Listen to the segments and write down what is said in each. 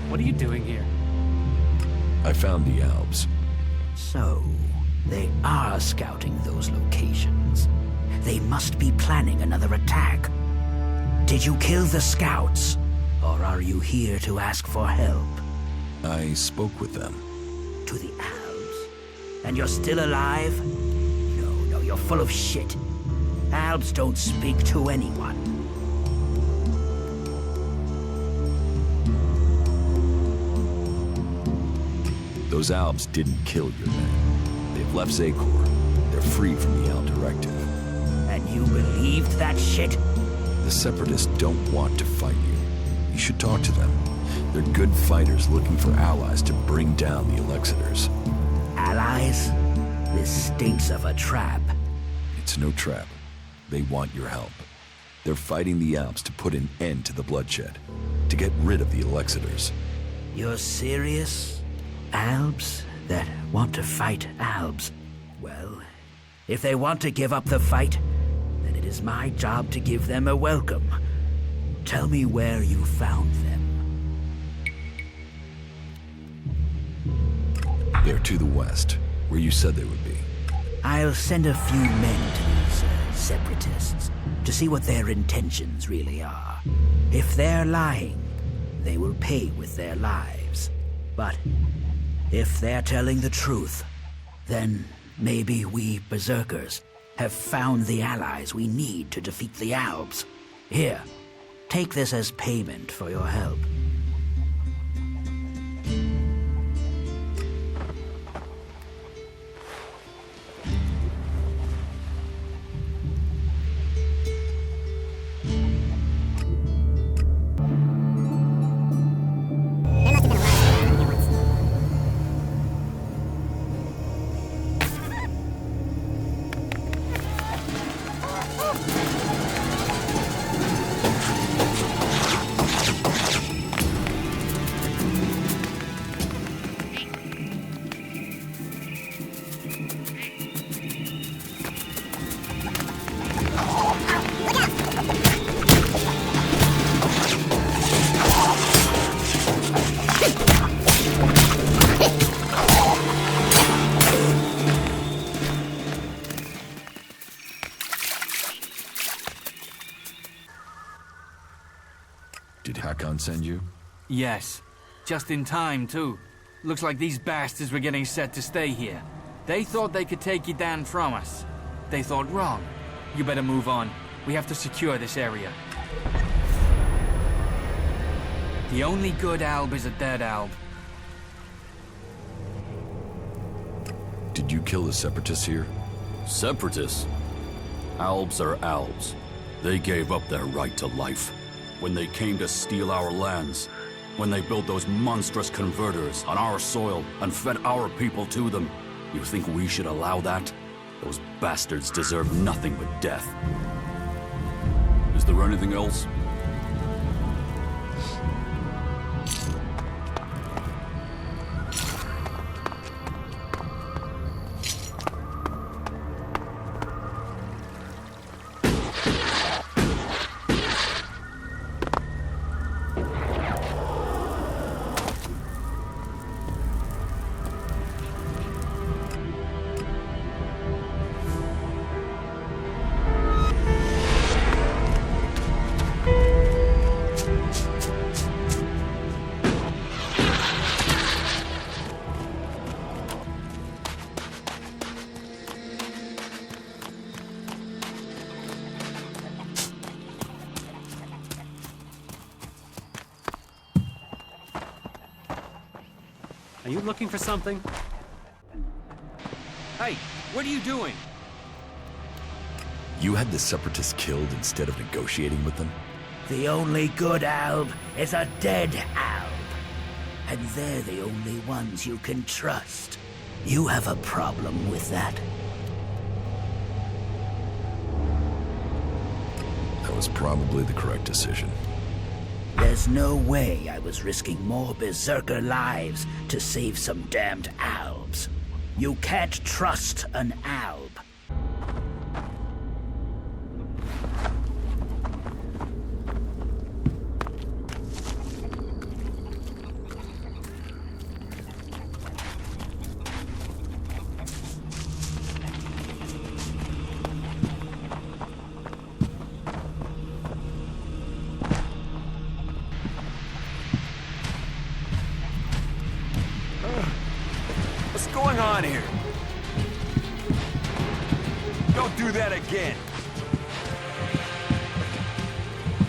What are you doing here? I found the Alps. So, they are scouting those locations. They must be planning another attack. Did you kill the scouts? Or are you here to ask for help? I spoke with them. To the Albs? And you're still alive? No, you're full of shit. Albs don't speak to anyone. Those Alps didn't kill your men. They've left Zakor. They're free from the Al Directive. And you believed that shit? The Separatists don't want to fight you. You should talk to them. They're good fighters looking for allies to bring down the Elexitors. Allies? This stinks of a trap. It's no trap. They want your help. They're fighting the Alps to put an end to the bloodshed, to get rid of the Elexitors. You're serious? Albs that want to fight Albs? Well, if they want to give up the fight, then it is my job to give them a welcome. Tell me where you found them. They're to the west, where you said they would be. I'll send a few men to these separatists to see what their intentions really are. If they're lying, they will pay with their lives. But if they're telling the truth, then maybe we Berserkers have found the allies we need to defeat the Albs. Here, take this as payment for your help. Did Hakon send you? Yes. Just in time, too. Looks like these bastards were getting set to stay here. They thought they could take you down from us. They thought wrong. You better move on. We have to secure this area. The only good Alb is a dead Alb. Did you kill the Separatists here? Separatists? Albs are Albs. They gave up their right to life. When they came to steal our lands, when they built those monstrous converters on our soil and fed our people to them, you think we should allow that? Those bastards deserve nothing but death. Is there anything else? Are you looking for something? Hey, what are you doing? You had the Separatists killed instead of negotiating with them? The only good Alb is a dead Alb. And they're the only ones you can trust. You have a problem with that? That was probably the correct decision. There's no way I was risking more Berserker lives to save some damned Albs. You can't trust an Alb. going on here? Don't do that again!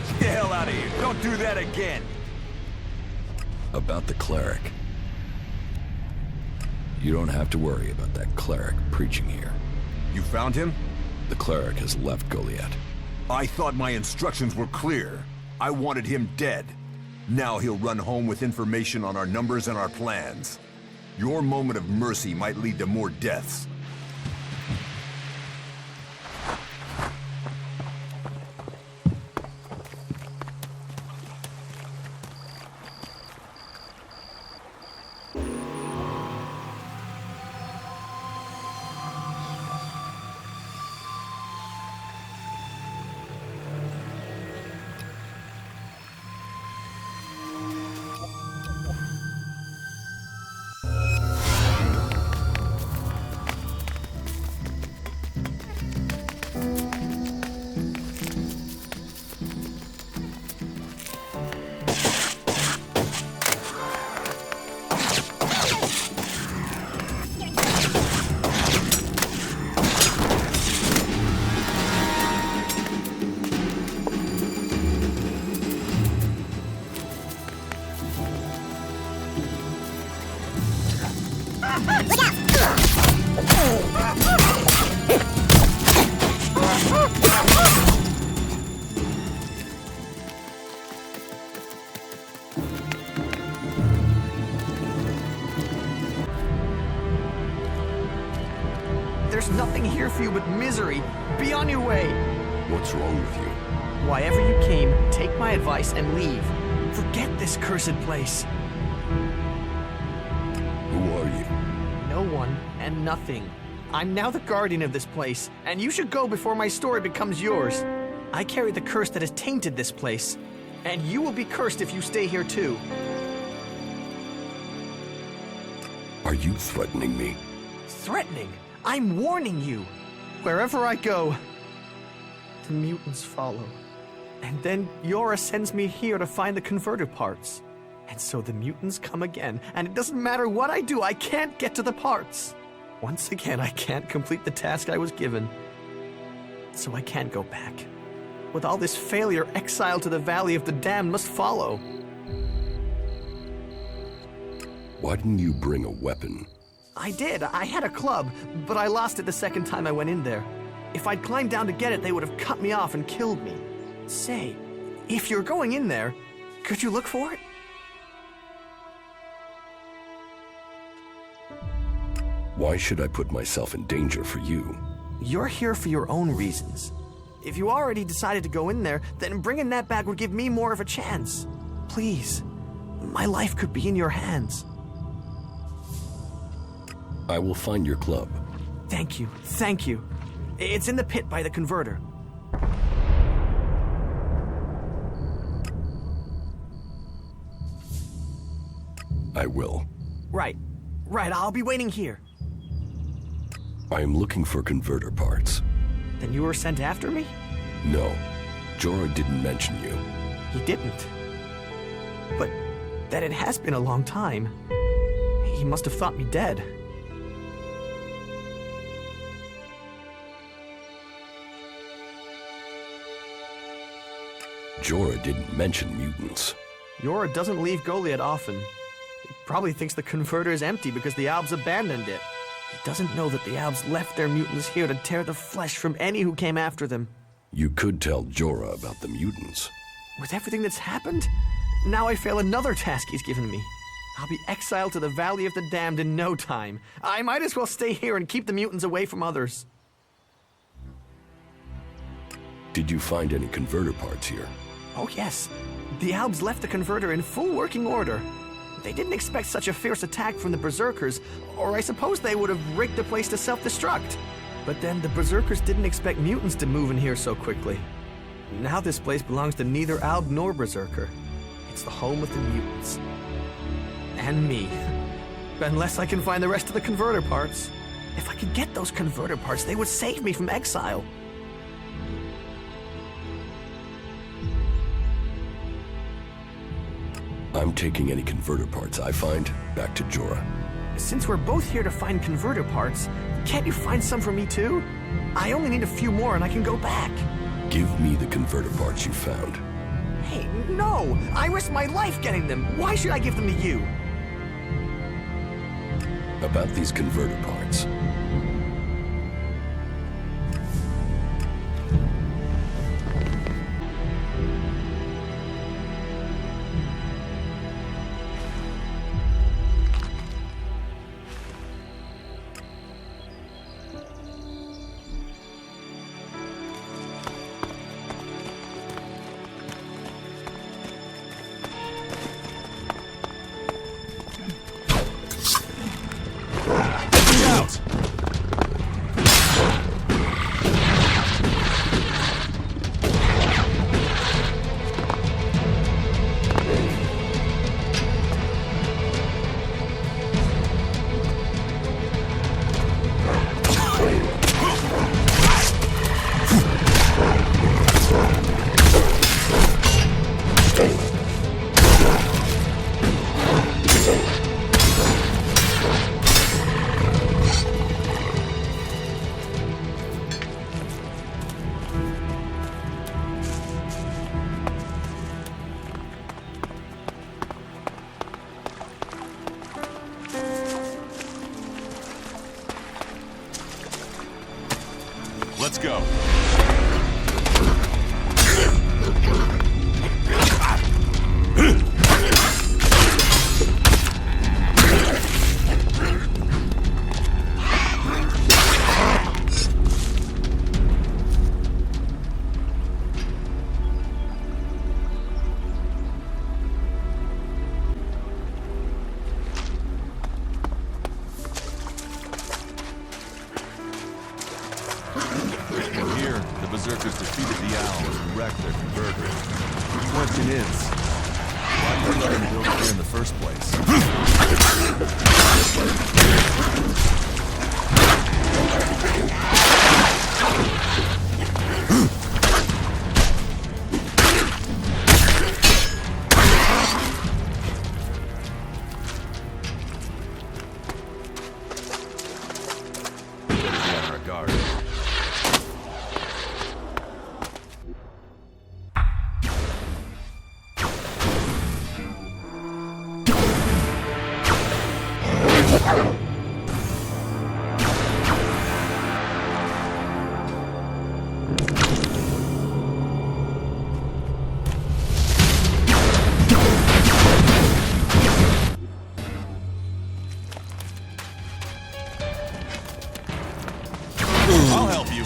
Get the hell out of here! Don't do that again! About the cleric. You don't have to worry about that cleric preaching here. You found him? The cleric has left Goliath. I thought my instructions were clear. I wanted him dead. Now he'll run home with information on our numbers and our plans. Your moment of mercy might lead to more deaths. There's nothing here for you but misery. Be on your way. What's wrong with you? Whyever you came, take my advice and leave. Forget this cursed place. Who are you? No one and nothing. I'm now the guardian of this place, and you should go before my story becomes yours. I carry the curse that has tainted this place, and you will be cursed if you stay here too. Are you threatening me? Threatening? I'm warning you. Wherever I go, the mutants follow. And then Yora sends me here to find the converter parts. And so the mutants come again, and it doesn't matter what I do, I can't get to the parts. Once again, I can't complete the task I was given. So I can't go back. With all this failure, exile to the Valley of the Damned must follow. Why didn't you bring a weapon? I did. I had a club, but I lost it the second time I went in there. If I'd climbed down to get it, they would have cut me off and killed me. Say, if you're going in there, could you look for it? Why should I put myself in danger for you? You're here for your own reasons. If you already decided to go in there, then bringing that back would give me more of a chance. Please, my life could be in your hands. I will find your club. Thank you, thank you. It's in the pit by the converter. I will. Right, I'll be waiting here. I am looking for converter parts. Then you were sent after me? No, Jorah didn't mention you. He didn't. But that it has been a long time. He must have thought me dead. Jorah didn't mention mutants. Yora doesn't leave Goliath often. He probably thinks the converter is empty because the Albs abandoned it. He doesn't know that the Albs left their mutants here to tear the flesh from any who came after them. You could tell Jorah about the mutants. With everything that's happened, now I fail another task he's given me. I'll be exiled to the Valley of the Damned in no time. I might as well stay here and keep the mutants away from others. Did you find any converter parts here? Oh yes, the Albs left the converter in full working order. They didn't expect such a fierce attack from the Berserkers, or I suppose they would have rigged the place to self-destruct. But then the Berserkers didn't expect mutants to move in here so quickly. Now this place belongs to neither Alb nor Berserker. It's the home of the mutants. And me. Unless I can find the rest of the converter parts. If I could get those converter parts, they would save me from exile. I'm taking any converter parts I find back to Jorah. Since we're both here to find converter parts, can't you find some for me too? I only need a few more and I can go back. Give me the converter parts you found. Hey, no! I risked my life getting them. Why should I give them to you? About these converter parts. Let's go. Berserkers defeated the Owls and wrecked their converter. The question is, why did you let them build here in the first place? Be on our guard. I'll help you.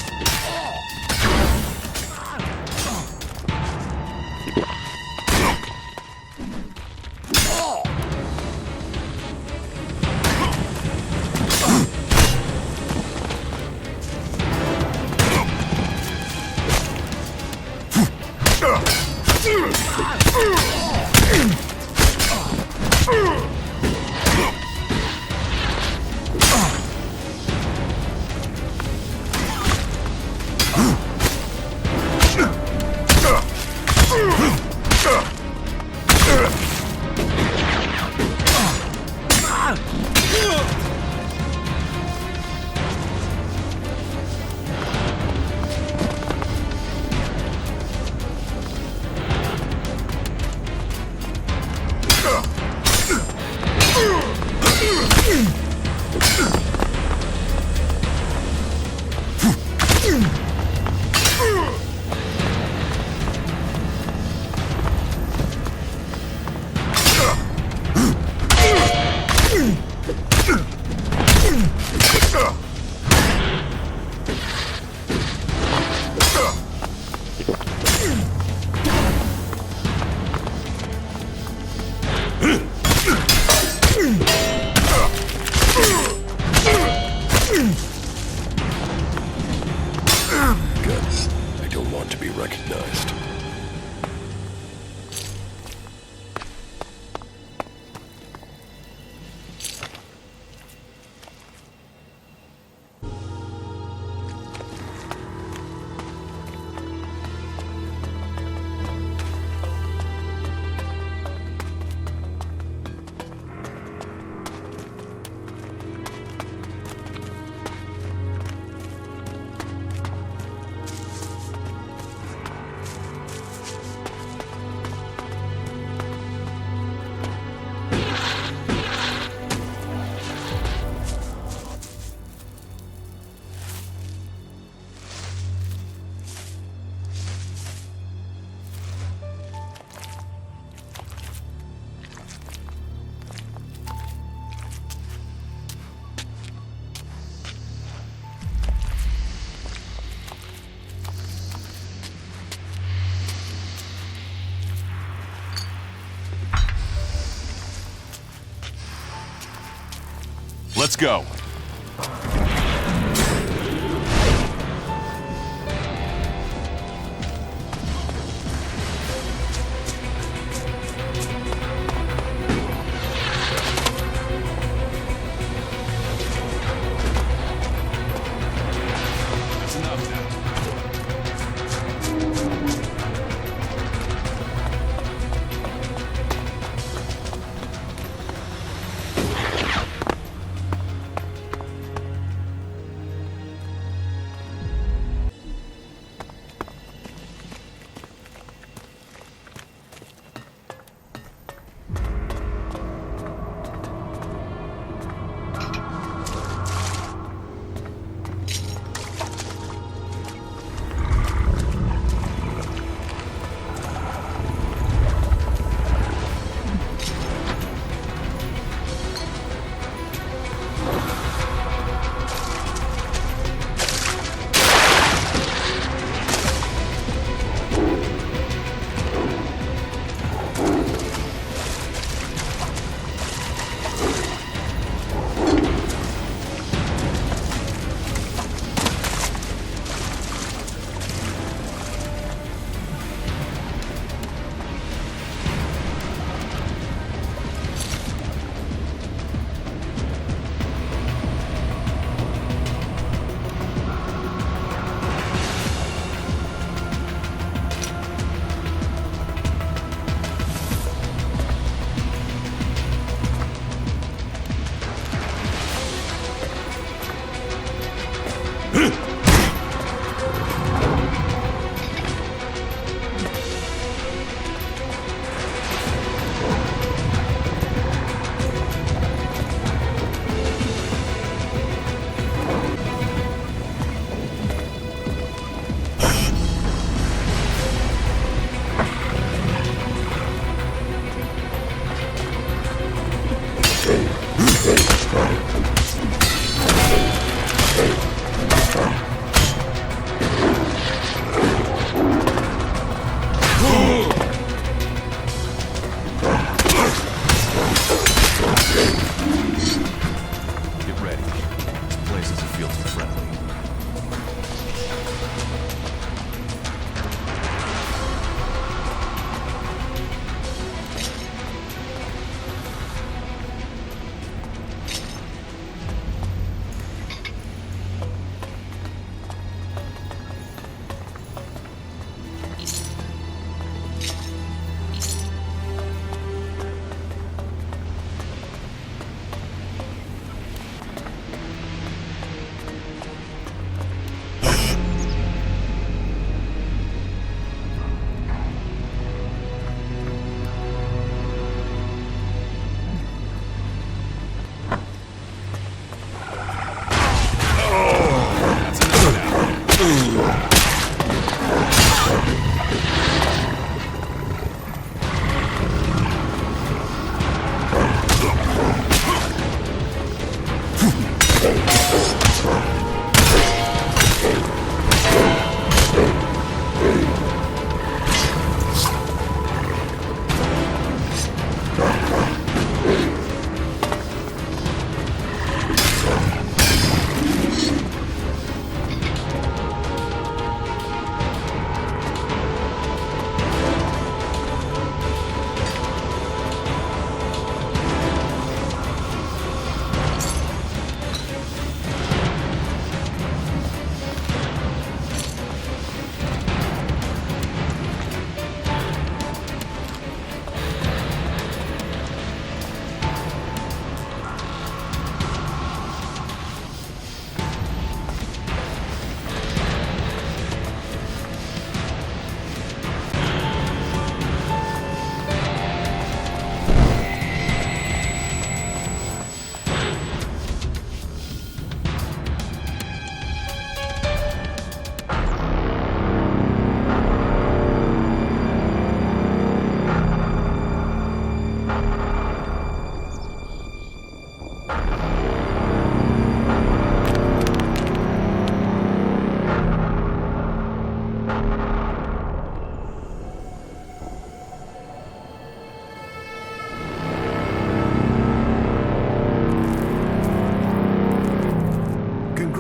Let's go.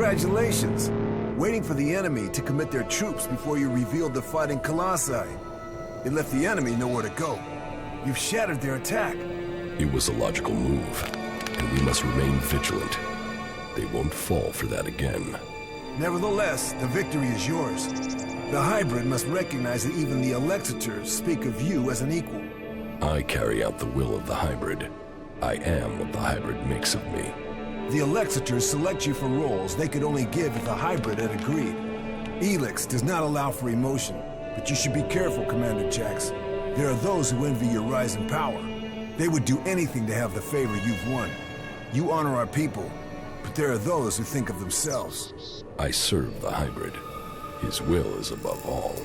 Congratulations. Waiting for the enemy to commit their troops before you revealed the fighting Colossi. It left the enemy nowhere to go. You've shattered their attack. It was a logical move, and we must remain vigilant. They won't fall for that again. Nevertheless, the victory is yours. The hybrid must recognize that even the Elexitors speak of you as an equal. I carry out the will of the hybrid. I am what the hybrid makes of me. The Elexitors select you for roles they could only give if the hybrid had agreed. ELEX does not allow for emotion, but you should be careful, Commander Jax. There are those who envy your rise in power. They would do anything to have the favor you've won. You honor our people, but there are those who think of themselves. I serve the hybrid. His will is above all.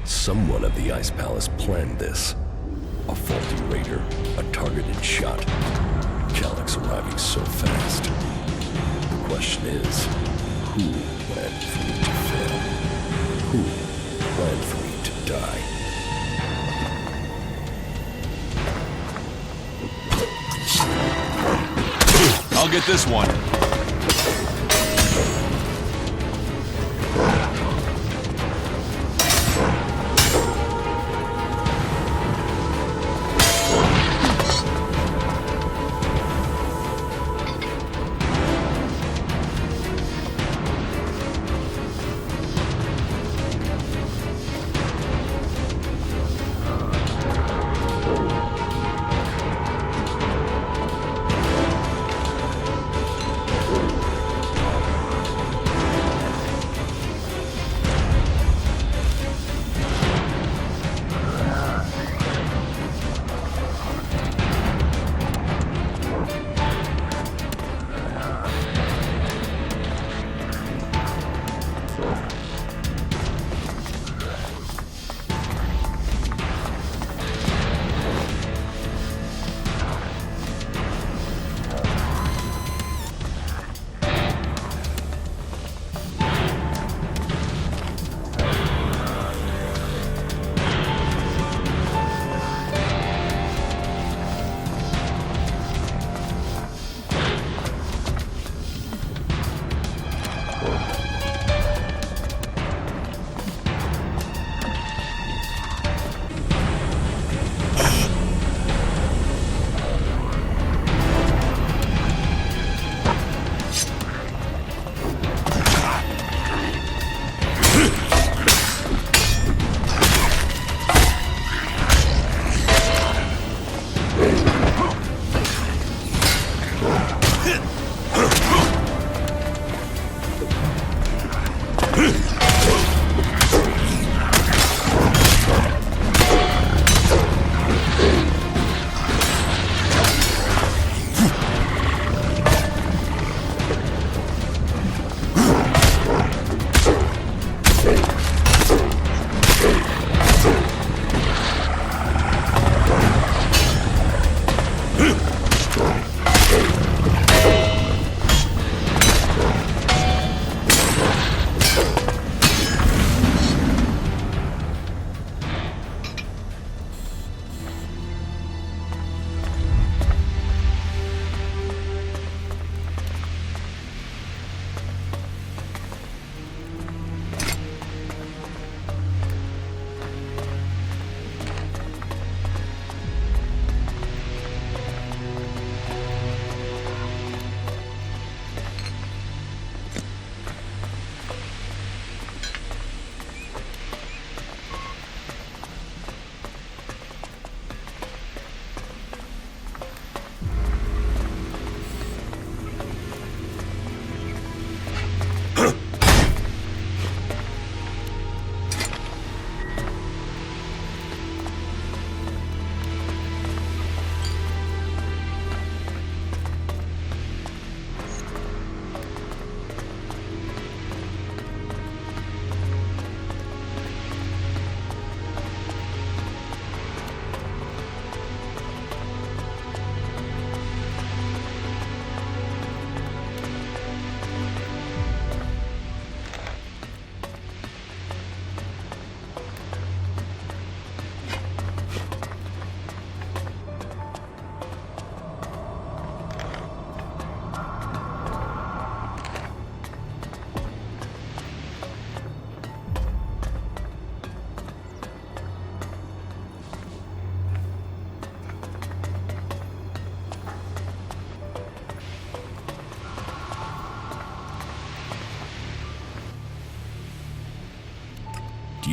Someone at the Ice Palace planned this. A faulty raider, a targeted shot. Calyx arriving so fast. The question is, who planned for me to fail? Who planned for me to die? I'll get this one.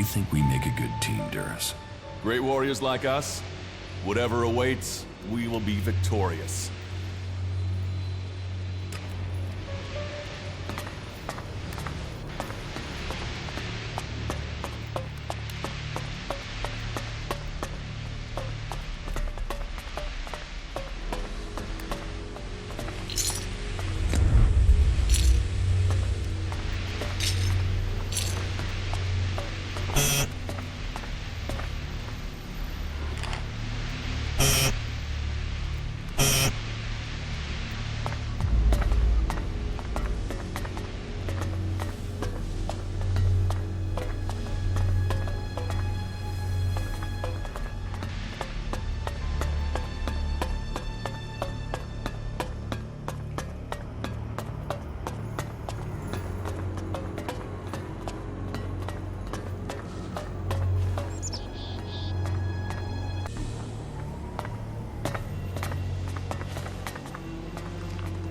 think we make a good team, Duras? Great warriors like us, whatever awaits, we will be victorious.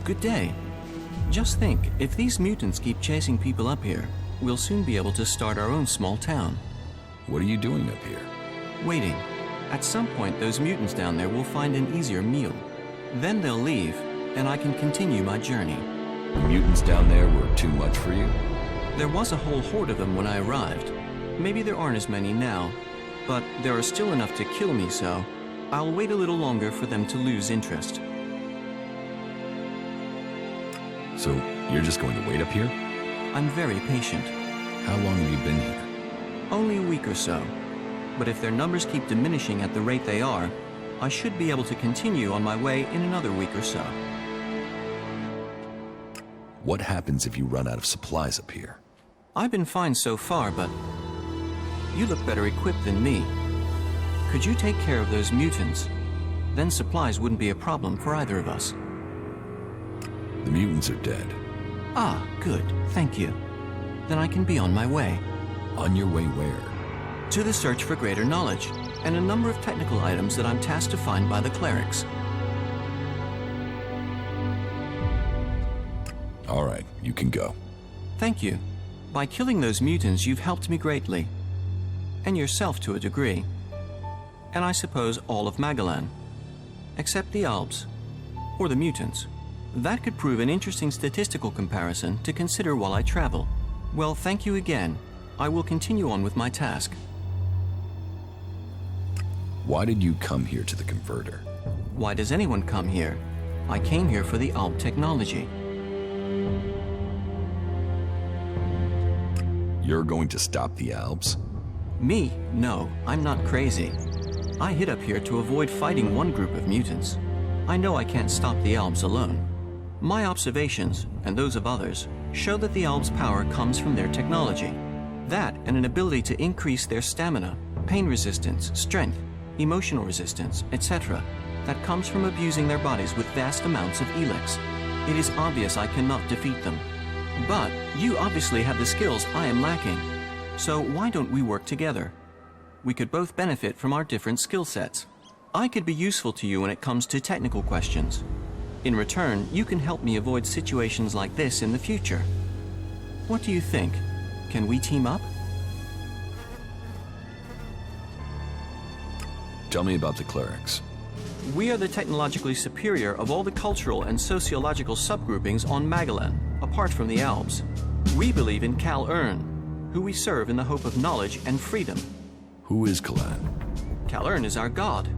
Good day. Just think, if these mutants keep chasing people up here, we'll soon be able to start our own small town. What are you doing up here? Waiting. At some point, those mutants down there will find an easier meal. Then they'll leave, and I can continue my journey. The mutants down there were too much for you? There was a whole horde of them when I arrived. Maybe there aren't as many now, but there are still enough to kill me, so I'll wait a little longer for them to lose interest. So, you're just going to wait up here? I'm very patient. How long have you been here? Only a week or so. But if their numbers keep diminishing at the rate they are, I should be able to continue on my way in another week or so. What happens if you run out of supplies up here? I've been fine so far, but you look better equipped than me. Could you take care of those mutants? Then supplies wouldn't be a problem for either of us. The mutants are dead. Ah, good. Thank you. Then I can be on my way. On your way where? To the search for greater knowledge, and a number of technical items that I'm tasked to find by the clerics. All right, you can go. Thank you. By killing those mutants, you've helped me greatly. And yourself to a degree. And I suppose all of Magalan. Except the Albs. Or the mutants. That could prove an interesting statistical comparison to consider while I travel. Well, thank you again. I will continue on with my task. Why did you come here to the converter? Why does anyone come here? I came here for the Alb technology. You're going to stop the Albs? Me? No, I'm not crazy. I hid up here to avoid fighting one group of mutants. I know I can't stop the Albs alone. My observations, and those of others, show that the Albs' power comes from their technology. That and an ability to increase their stamina, pain resistance, strength, emotional resistance, etc. That comes from abusing their bodies with vast amounts of ELEX. It is obvious I cannot defeat them. But you obviously have the skills I am lacking. So why don't we work together? We could both benefit from our different skill sets. I could be useful to you when it comes to technical questions. In return, you can help me avoid situations like this in the future. What do you think? Can we team up? Tell me about the clerics. We are the technologically superior of all the cultural and sociological subgroupings on Magalan, apart from the Albs. We believe in Cal Ern, who we serve in the hope of knowledge and freedom. Who is Kalan? Cal Ern is our god.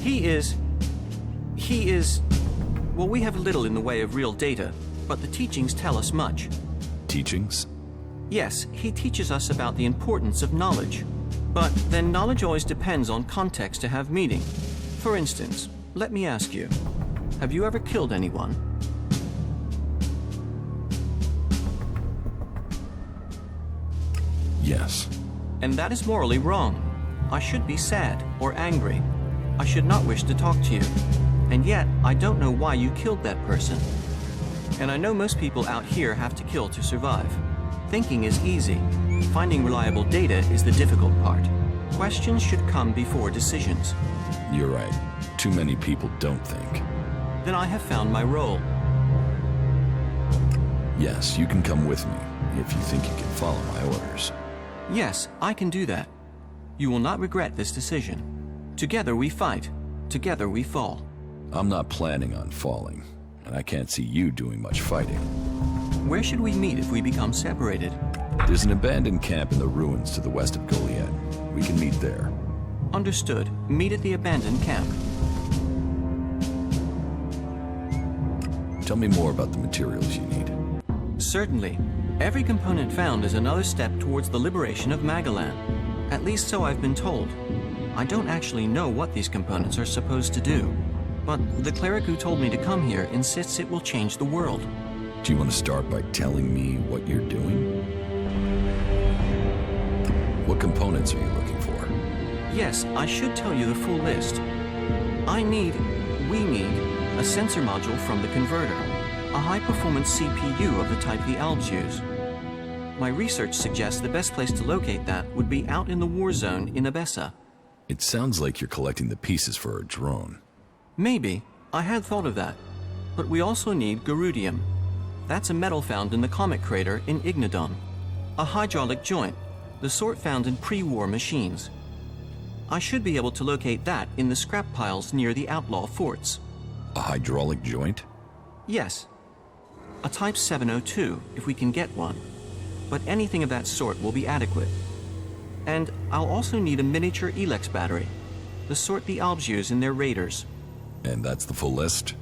He is... Well, we have little in the way of real data, but the teachings tell us much. Teachings? Yes, he teaches us about the importance of knowledge. But then knowledge always depends on context to have meaning. For instance, let me ask you, have you ever killed anyone? Yes. And that is morally wrong. I should be sad or angry. I should not wish to talk to you. And yet, I don't know why you killed that person. And I know most people out here have to kill to survive. Thinking is easy. Finding reliable data is the difficult part. Questions should come before decisions. You're right. Too many people don't think. Then I have found my role. Yes, you can come with me, if you think you can follow my orders. Yes, I can do that. You will not regret this decision. Together we fight. Together we fall. I'm not planning on falling, and I can't see you doing much fighting. Where should we meet if we become separated? There's an abandoned camp in the ruins to the west of Goliad. We can meet there. Understood. Meet at the abandoned camp. Tell me more about the materials you need. Certainly. Every component found is another step towards the liberation of Magalan. At least so I've been told. I don't actually know what these components are supposed to do, but the cleric who told me to come here insists it will change the world. Do you want to start by telling me what you're doing? What components are you looking for? Yes, I should tell you the full list. We need a sensor module from the converter, a high-performance CPU of the type the Albs use. My research suggests the best place to locate that would be out in the war zone in Abessa. It sounds like you're collecting the pieces for a drone. Maybe. I had thought of that. But we also need Garudium. That's a metal found in the comet crater in Ignodon. A hydraulic joint, the sort found in pre-war machines. I should be able to locate that in the scrap piles near the outlaw forts. A hydraulic joint? Yes. A Type 702, if we can get one. But anything of that sort will be adequate. And I'll also need a miniature ELEX battery, the sort the Albs use in their raiders. And that's the full list?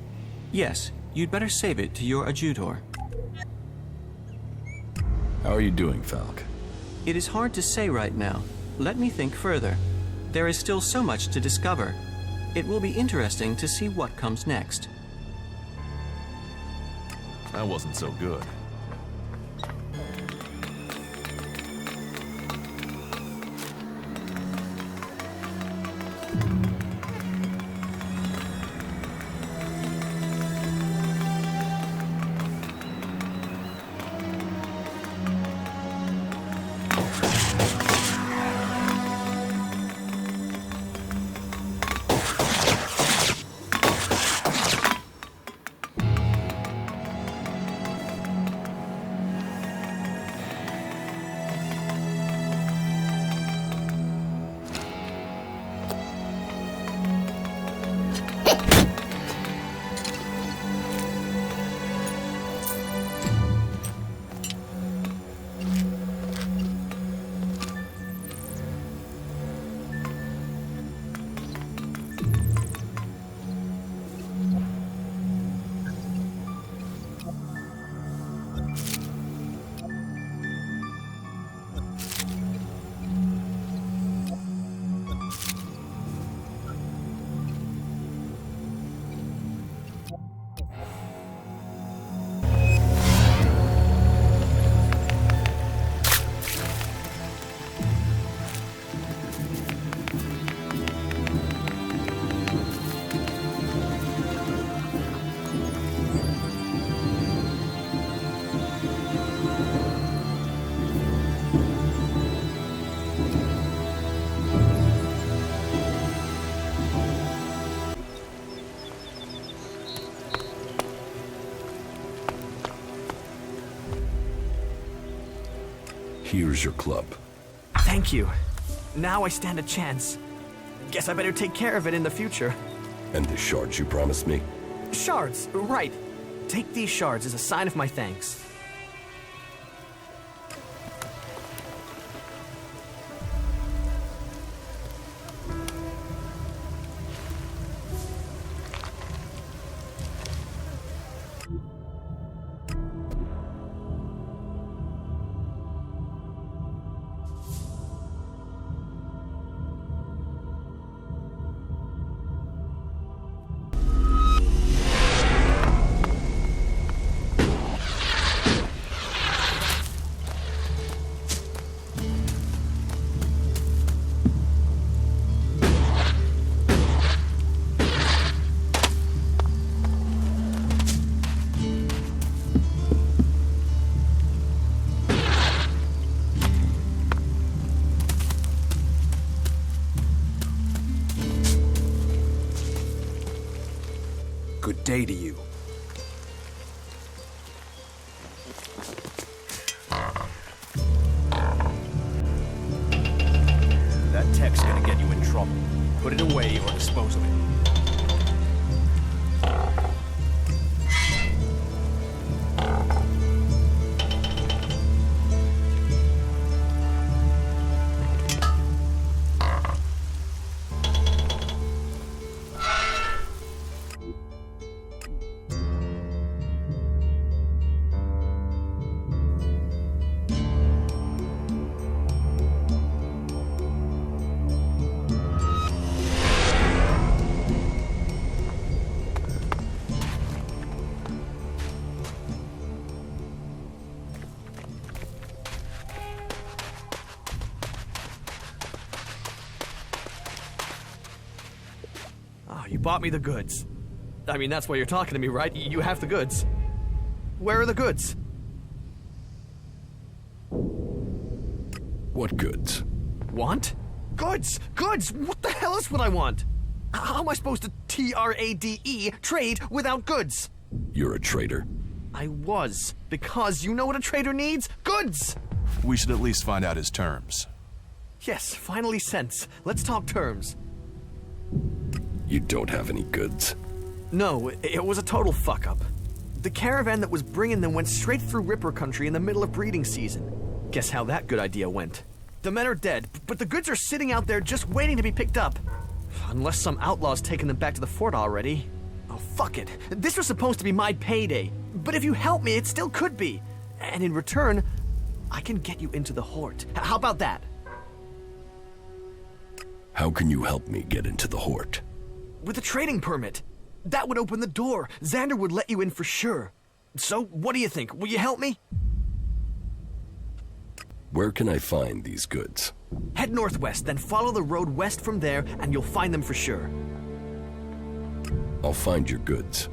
Yes, you'd better save it to your adjutor. How are you doing, Falk? It is hard to say right now. Let me think further. There is still so much to discover. It will be interesting to see what comes next. That wasn't so good. Here's your club. Thank you. Now I stand a chance. Guess I better take care of it in the future. And the shards you promised me? Shards, right. Take these shards as a sign of my thanks. Good day to you. trouble. Put it away or dispose of it. You bought me the goods. I mean, that's why you're talking to me, right? You have the goods. Where are the goods? What goods? Want? Goods! Goods! What the hell is what I want? How am I supposed to trade, trade without goods? You're a traitor. I was, because you know what a trader needs? Goods! We should at least find out his terms. Yes, finally sense. Let's talk terms. You don't have any goods. No, it was a total fuck-up. The caravan that was bringing them went straight through Ripper country in the middle of breeding season. Guess how that good idea went. The men are dead, but the goods are sitting out there just waiting to be picked up. Unless some outlaw's taken them back to the fort already. Oh, fuck it. This was supposed to be my payday. But if you help me, it still could be. And in return, I can get you into the Hort. How about that? How can you help me get into the Hort? With a trading permit. That would open the door. Xander would let you in for sure. So, what do you think? Will you help me? Where can I find these goods? Head northwest, then follow the road west from there, and you'll find them for sure. I'll find your goods.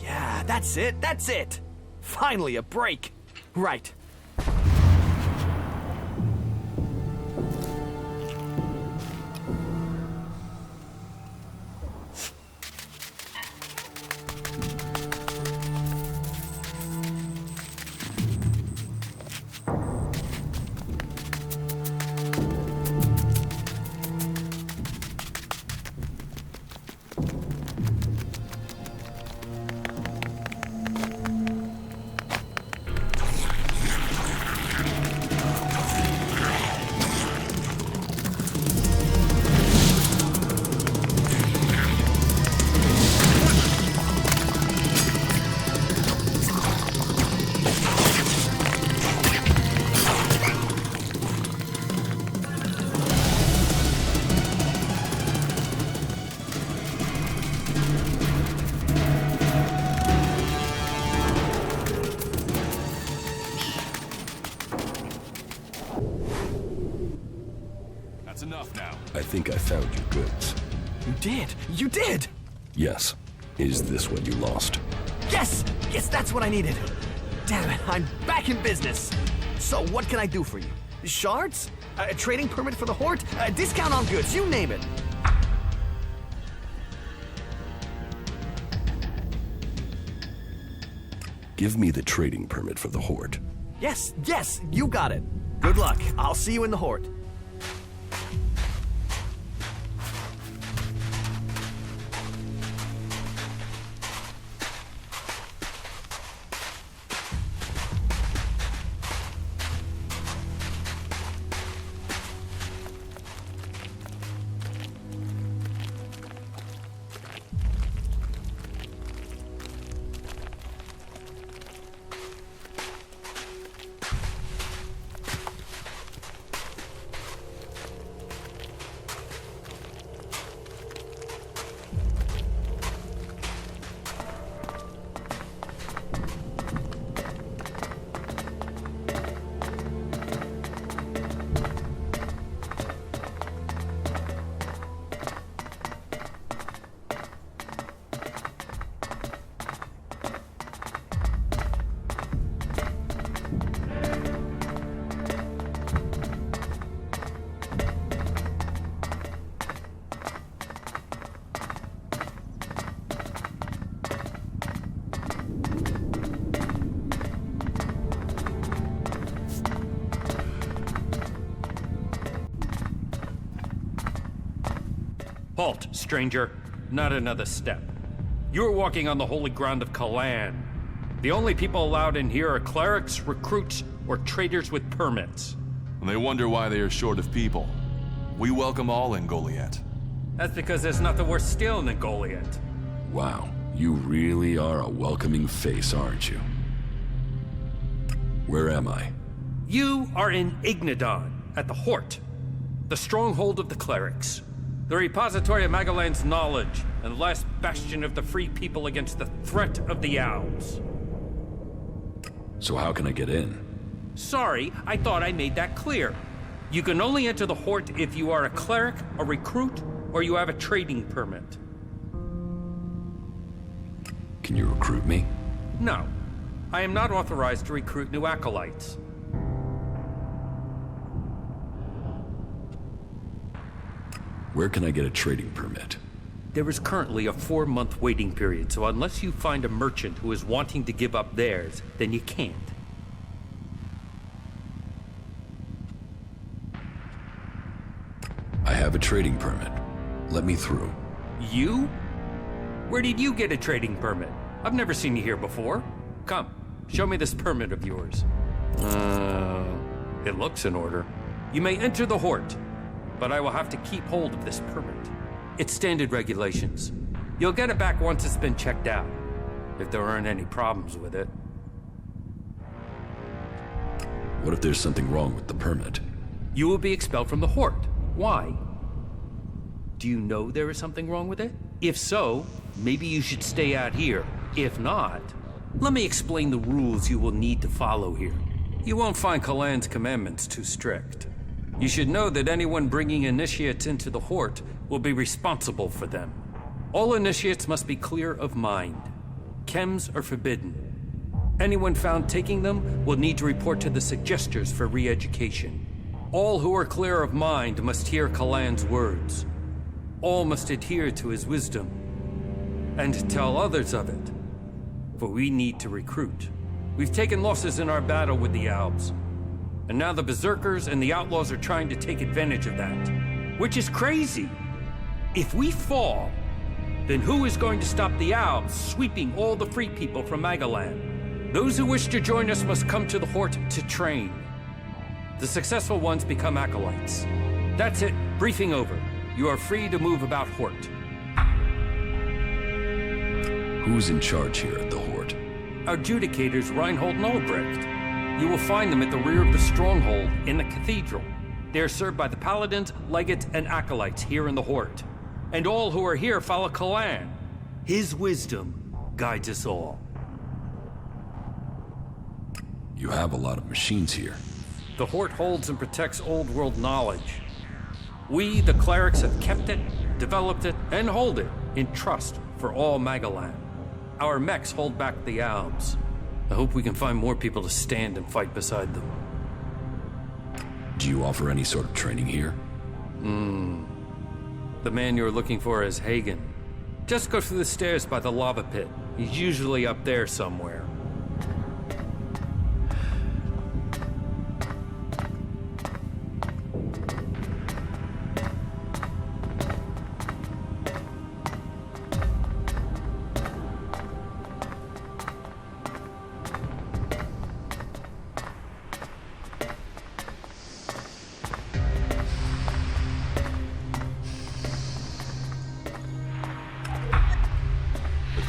Yeah, that's it! Finally, a break. Right. I think I found your goods. You did! You did! Yes. Is this what you lost? Yes! Yes, that's what I needed. Damn it, I'm back in business. So what can I do for you? Shards? A trading permit for the Hort? A discount on goods, you name it. Give me the trading permit for the Hort. Yes, you got it. Good luck. I'll see you in the Hort. Halt, stranger. Not another step. You're walking on the holy ground of Kalan. The only people allowed in here are clerics, recruits, or traders with permits. And they wonder why they are short of people. We welcome all in Goliath. That's because there's nothing worse still than Goliath. Wow, you really are a welcoming face, aren't you? Where am I? You are in Ignadon, at the Hort, the stronghold of the clerics, the repository of Magalan's knowledge, and the last bastion of the free people against the threat of the Owls. So how can I get in? Sorry, I thought I made that clear. You can only enter the Hort if you are a cleric, a recruit, or you have a trading permit. Can you recruit me? No, I am not authorized to recruit new acolytes. Where can I get a trading permit? There is currently a 4-month waiting period, so unless you find a merchant who is wanting to give up theirs, then you can't. I have a trading permit. Let me through. You? Where did you get a trading permit? I've never seen you here before. Come, show me this permit of yours. It looks in order. You may enter the Hort, but I will have to keep hold of this permit. It's standard regulations. You'll get it back once it's been checked out, if there aren't any problems with it. What if there's something wrong with the permit? You will be expelled from the Hort. Why? Do you know there is something wrong with it? If so, maybe you should stay out here. If not, let me explain the rules you will need to follow here. You won't find Kalan's commandments too strict. You should know that anyone bringing initiates into the Hort will be responsible for them. All initiates must be clear of mind. Chems are forbidden. Anyone found taking them will need to report to the Suggestors for re-education. All who are clear of mind must hear Kalan's words. All must adhere to his wisdom, and tell others of it. For we need to recruit. We've taken losses in our battle with the Albs, and now the Berserkers and the Outlaws are trying to take advantage of that. Which is crazy. If we fall, then who is going to stop the Albs sweeping all the free people from Magalan? Those who wish to join us must come to the Hort to train. The successful ones become acolytes. That's it. Briefing over. You are free to move about Hort. Who's in charge here at the Hort? Our adjudicators, Reinhold and Albrecht. You will find them at the rear of the stronghold in the cathedral. They are served by the paladins, legates, and acolytes here in the Hort. And all who are here follow Kalan. His wisdom guides us all. You have a lot of machines here. The Hort holds and protects old world knowledge. We, the clerics, have kept it, developed it, and hold it in trust for all Magalan. Our mechs hold back the Albs. I hope we can find more people to stand and fight beside them. Do you offer any sort of training here? The man you're looking for is Hagen. Just go through the stairs by the lava pit. He's usually up there somewhere.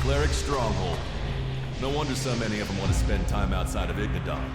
Cleric stronghold. No wonder so many of them want to spend time outside of Ignadon.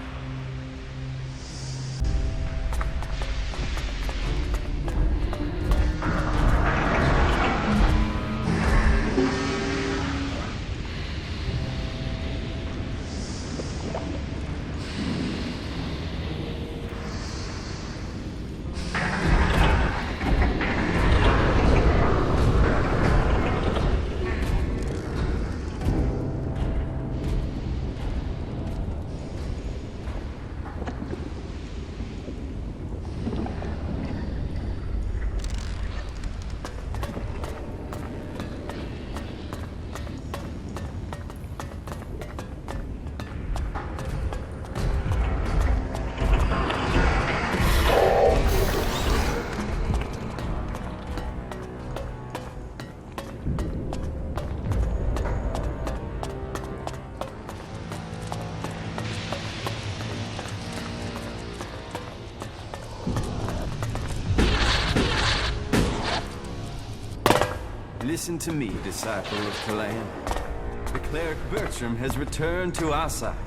Listen to me, disciple of Kalan. The cleric Bertram has returned to our side.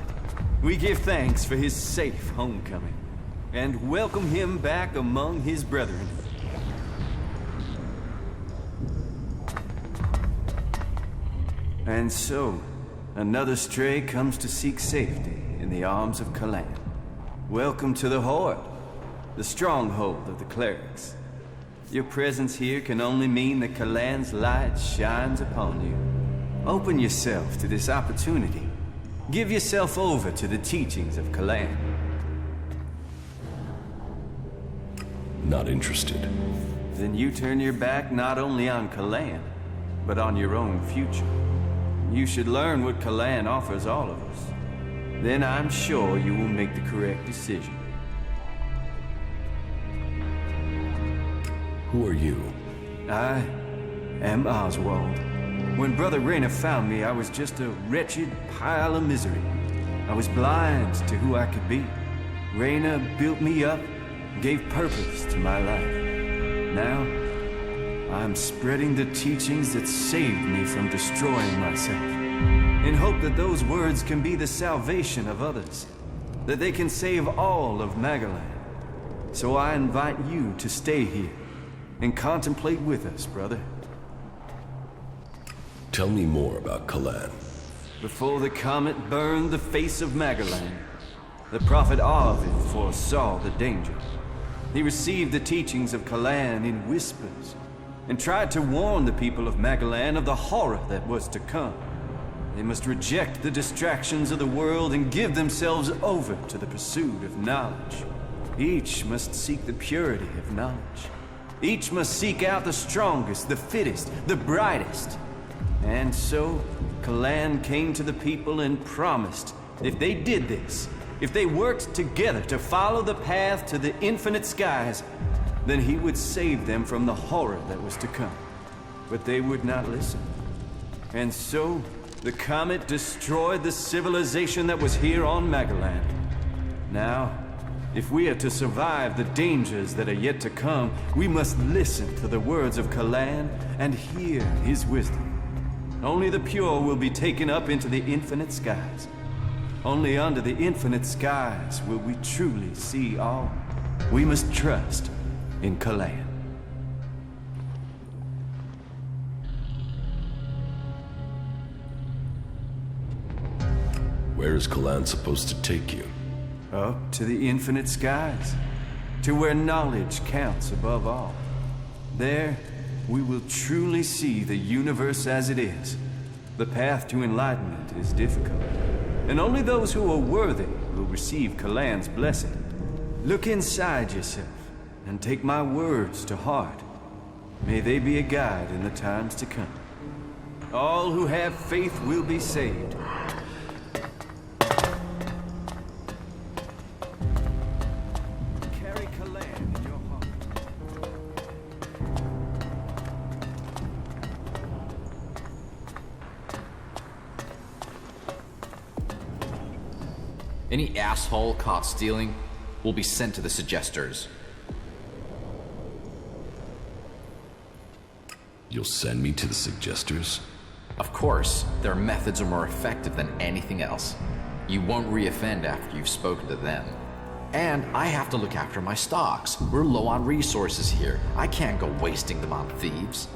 We give thanks for his safe homecoming, and welcome him back among his brethren. And so, another stray comes to seek safety in the arms of Kalan. Welcome to the Horde, the stronghold of the clerics. Your presence here can only mean that Kalan's light shines upon you. Open yourself to this opportunity. Give yourself over to the teachings of Kalan. Not interested. Then you turn your back not only on Kalan, but on your own future. You should learn what Kalan offers all of us. Then I'm sure you will make the correct decision. Who are you? I am Oswald. When Brother Rayner found me, I was just a wretched pile of misery. I was blind to who I could be. Rayner built me up, gave purpose to my life. Now, I'm spreading the teachings that saved me from destroying myself, in hope that those words can be the salvation of others, that they can save all of Magaland. So I invite you to stay here and contemplate with us, brother. Tell me more about Kalan. Before the comet burned the face of Magaland, the prophet Arvid foresaw the danger. He received the teachings of Kalan in whispers, and tried to warn the people of Magaland of the horror that was to come. They must reject the distractions of the world and give themselves over to the pursuit of knowledge. Each must seek the purity of knowledge. Each must seek out the strongest, the fittest, the brightest. And so, Kalan came to the people and promised, if they did this, if they worked together to follow the path to the infinite skies, then he would save them from the horror that was to come. But they would not listen. And so, the comet destroyed the civilization that was here on Magaland. Now, if we are to survive the dangers that are yet to come, we must listen to the words of Kalan and hear his wisdom. Only the pure will be taken up into the infinite skies. Only under the infinite skies will we truly see all. We must trust in Kalan. Where is Kalan supposed to take you? Up to the infinite skies, to where knowledge counts above all. There, we will truly see the universe as it is. The path to enlightenment is difficult, and only those who are worthy will receive Kalan's blessing. Look inside yourself and take my words to heart. May they be a guide in the times to come. All who have faith will be saved. Carry Kalan in your heart. Any asshole caught stealing will be sent to the Suggesters. You'll send me to the Suggesters? Of course, their methods are more effective than anything else. You won't reoffend after you've spoken to them. And I have to look after my stocks. We're low on resources here. I can't go wasting them on thieves.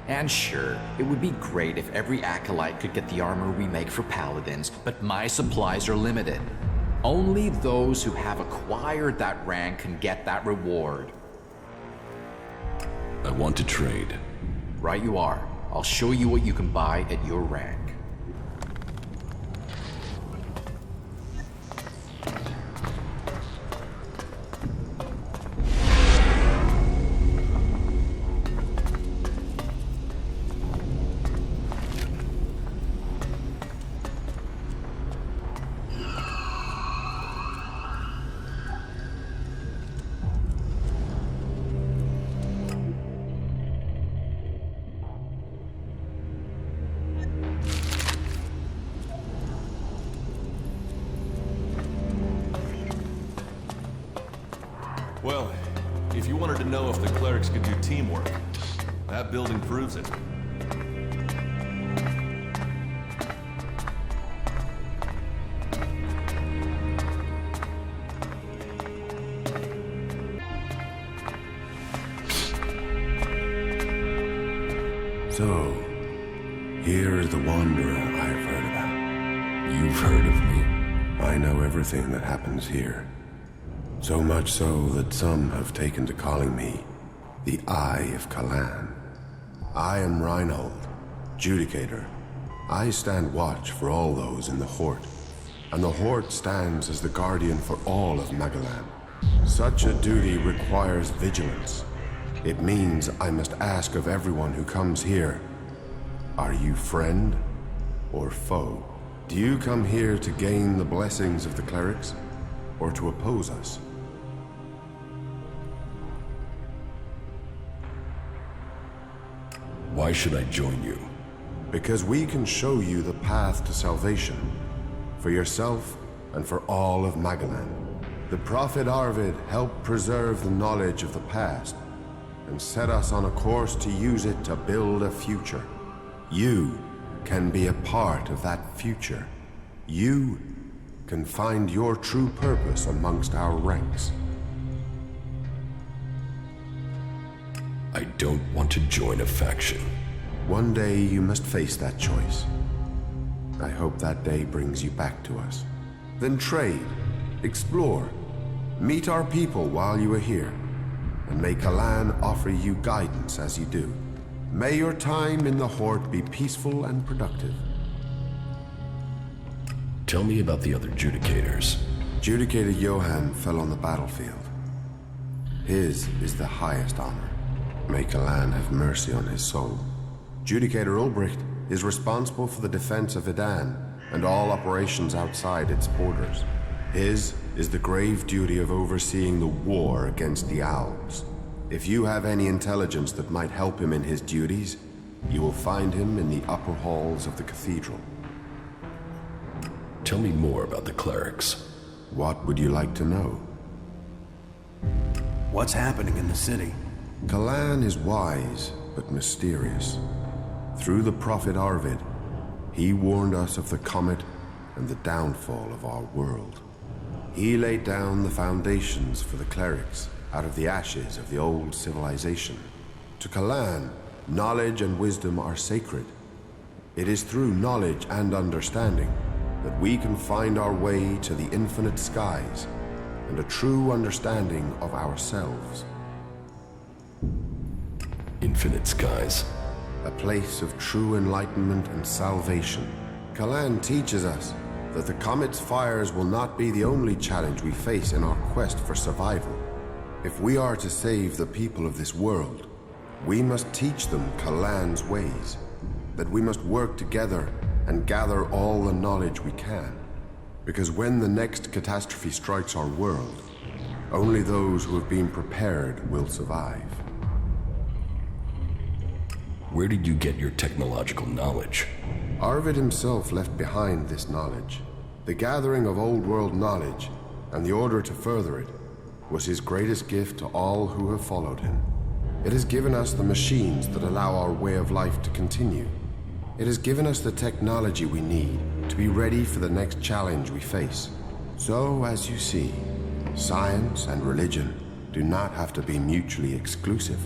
And sure, it would be great if every acolyte could get the armor we make for paladins, but my supplies are limited. Only those who have acquired that rank can get that reward. I want to trade. Right you are. I'll show you what you can buy at your rank. Well, if you wanted to know if the clerics could do teamwork, that building proves it. So, here is the wanderer I have heard about. You've heard of me? I know everything that happens here. So much so that some have taken to calling me the Eye of Kalan. I am Reinhold, Judicator. I stand watch for all those in the Hort, and the Hort stands as the guardian for all of Magalan. Such a duty requires vigilance. It means I must ask of everyone who comes here, are you friend or foe? Do you come here to gain the blessings of the clerics, or to oppose us? Why should I join you? Because we can show you the path to salvation, for yourself and for all of Magalan. The Prophet Arvid helped preserve the knowledge of the past, and set us on a course to use it to build a future. You can be a part of that future. You can find your true purpose amongst our ranks. I don't want to join a faction. One day you must face that choice. I hope that day brings you back to us. Then trade, explore, meet our people while you are here, and may Kalan offer you guidance as you do. May your time in the Hort be peaceful and productive. Tell me about the other Judicators. Judicator Johann fell on the battlefield. His is the highest honor. May Kalan have mercy on his soul. Judicator Ulbricht is responsible for the defense of Idan and all operations outside its borders. His is the grave duty of overseeing the war against the Owls. If you have any intelligence that might help him in his duties, you will find him in the upper halls of the cathedral. Tell me more about the clerics. What would you like to know? What's happening in the city? Kalan is wise, but mysterious. Through the Prophet Arvid, he warned us of the comet and the downfall of our world. He laid down the foundations for the clerics out of the ashes of the old civilization. To Kalan, knowledge and wisdom are sacred. It is through knowledge and understanding that we can find our way to the infinite skies and a true understanding of ourselves. Infinite skies. A place of true enlightenment and salvation. Kalan teaches us that the comet's fires will not be the only challenge we face in our quest for survival. If we are to save the people of this world, we must teach them Kalan's ways, that we must work together and gather all the knowledge we can. Because when the next catastrophe strikes our world, only those who have been prepared will survive. Where did you get your technological knowledge? Arvid himself left behind this knowledge. The gathering of old world knowledge, and the order to further it, was his greatest gift to all who have followed him. It has given us the machines that allow our way of life to continue. It has given us the technology we need to be ready for the next challenge we face. So, as you see, science and religion do not have to be mutually exclusive.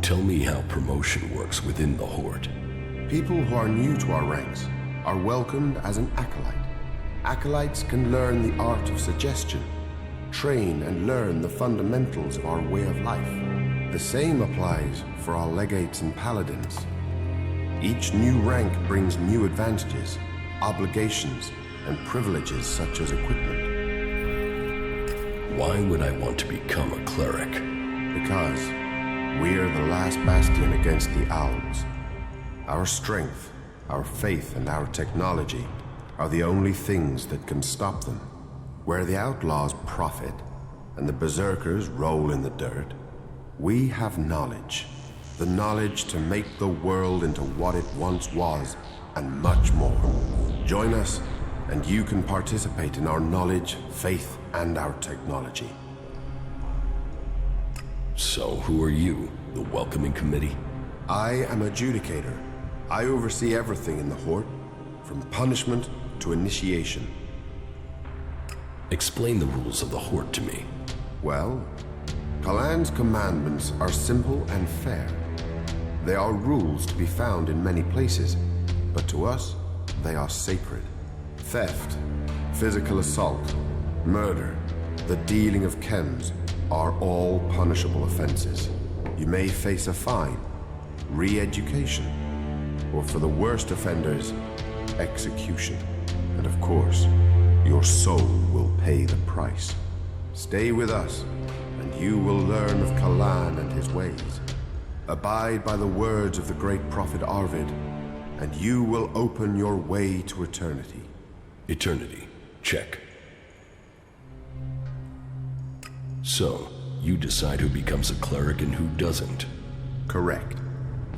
Tell me how promotion works within the Horde. People who are new to our ranks are welcomed as an acolyte. Acolytes can learn the art of suggestion, train and learn the fundamentals of our way of life. The same applies for our legates and paladins. Each new rank brings new advantages, obligations, and privileges such as equipment. Why would I want to become a cleric? Because we are the last bastion against the Owls. Our strength, our faith, and our technology are the only things that can stop them. Where the outlaws profit and the berserkers roll in the dirt, we have knowledge. The knowledge to make the world into what it once was, and much more. Join us, and you can participate in our knowledge, faith, and our technology. So, who are you? The welcoming committee? I am a Judicator. I oversee everything in the Horde, from punishment to initiation. Explain the rules of the Horde to me. Well, Kalan's commandments are simple and fair. They are rules to be found in many places, but to us, they are sacred. Theft, physical assault, murder, the dealing of chems are all punishable offenses. You may face a fine, re-education, or for the worst offenders, execution. And of course, your soul will pay the price. Stay with us, and you will learn of Kalan and his ways. Abide by the words of the great prophet Arvid, and you will open your way to eternity. Eternity. Check. So, you decide who becomes a cleric and who doesn't. Correct.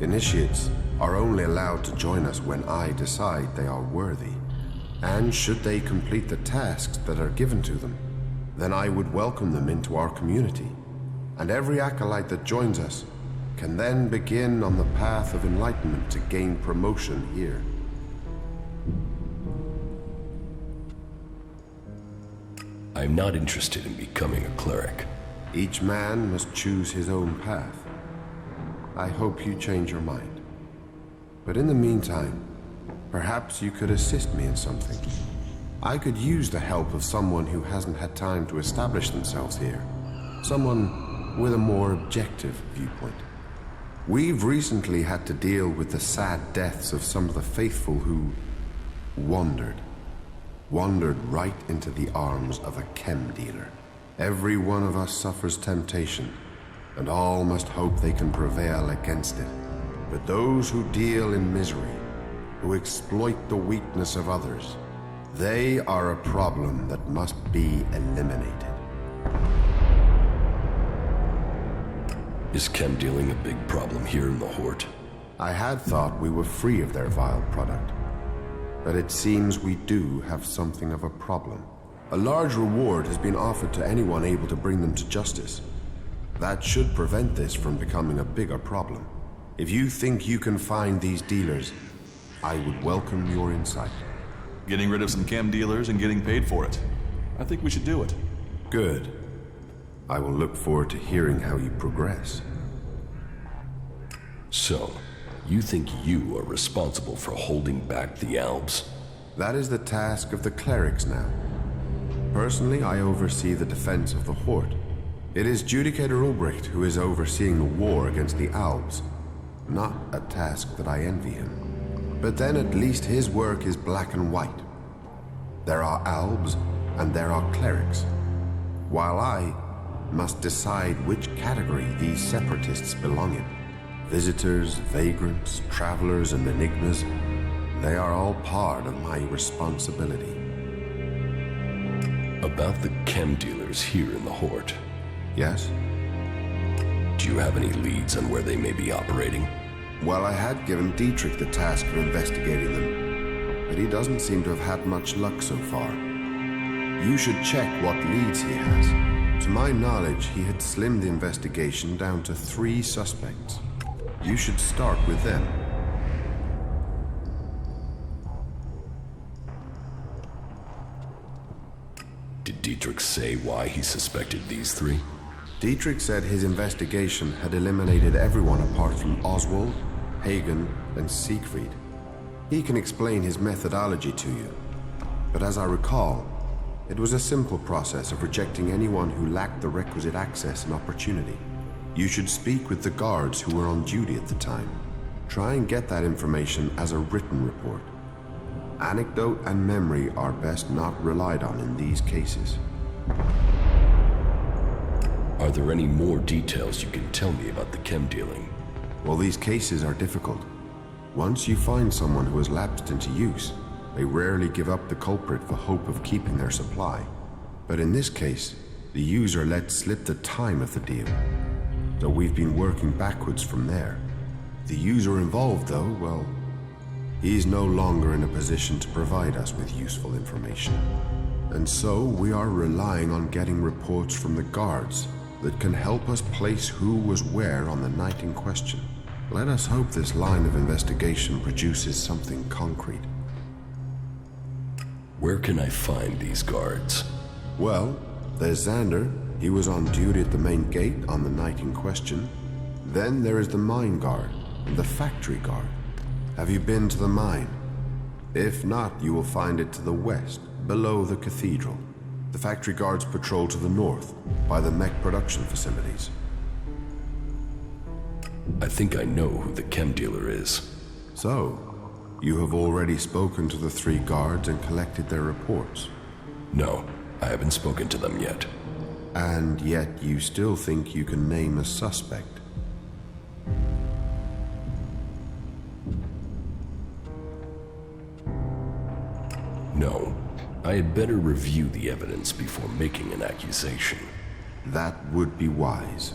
Initiates are only allowed to join us when I decide they are worthy. And should they complete the tasks that are given to them, then I would welcome them into our community. And every acolyte that joins us can then begin on the path of enlightenment to gain promotion here. I'm not interested in becoming a cleric. Each man must choose his own path. I hope you change your mind. But in the meantime, perhaps you could assist me in something. I could use the help of someone who hasn't had time to establish themselves here. Someone with a more objective viewpoint. We've recently had to deal with the sad deaths of some of the faithful who wandered right into the arms of a chem dealer. Every one of us suffers temptation, and all must hope they can prevail against it. But those who deal in misery, who exploit the weakness of others, they are a problem that must be eliminated. Is chem dealing a big problem here in the Hort? I had thought we were free of their vile product, but it seems we do have something of a problem. A large reward has been offered to anyone able to bring them to justice. That should prevent this from becoming a bigger problem. If you think you can find these dealers, I would welcome your insight. Getting rid of some chem dealers and getting paid for it. I think we should do it. Good. I will look forward to hearing how you progress. So, you think you are responsible for holding back the Albs? That is the task of the clerics now. Personally, I oversee the defense of the Hort. It is Judicator Ulbricht who is overseeing the war against the Albs. Not a task that I envy him. But then at least his work is black and white. There are Albs and there are clerics. While I must decide which category these separatists belong in. Visitors, vagrants, travelers, and enigmas, they are all part of my responsibility. About the chem dealers here in the Hort. Yes? Do you have any leads on where they may be operating? Well, I had given Dietrich the task of investigating them, but he doesn't seem to have had much luck so far. You should check what leads he has. To my knowledge, he had slimmed the investigation down to 3 suspects. You should start with them. Did Dietrich say why he suspected these 3? Dietrich said his investigation had eliminated everyone apart from Oswald, Hagen, and Siegfried. He can explain his methodology to you, but as I recall, it was a simple process of rejecting anyone who lacked the requisite access and opportunity. You should speak with the guards who were on duty at the time. Try and get that information as a written report. Anecdote and memory are best not relied on in these cases. Are there any more details you can tell me about the chem dealing? Well, these cases are difficult. Once you find someone who has lapsed into use, they rarely give up the culprit for hope of keeping their supply. But in this case, the user let slip the time of the deal. So we've been working backwards from there. The user involved, though, well, he's no longer in a position to provide us with useful information. And so we are relying on getting reports from the guards that can help us place who was where on the night in question. Let us hope this line of investigation produces something concrete. Where can I find these guards? Well, there's Xander. He was on duty at the main gate on the night in question. Then there is the mine guard. The factory guard. Have you been to the mine? If not, you will find it to the west, below the cathedral. The factory guards patrol to the north, by the mech production facilities. I think I know who the chem dealer is. So, you have already spoken to the 3 guards and collected their reports? No, I haven't spoken to them yet. And yet you still think you can name a suspect? No. I had better review the evidence before making an accusation. That would be wise.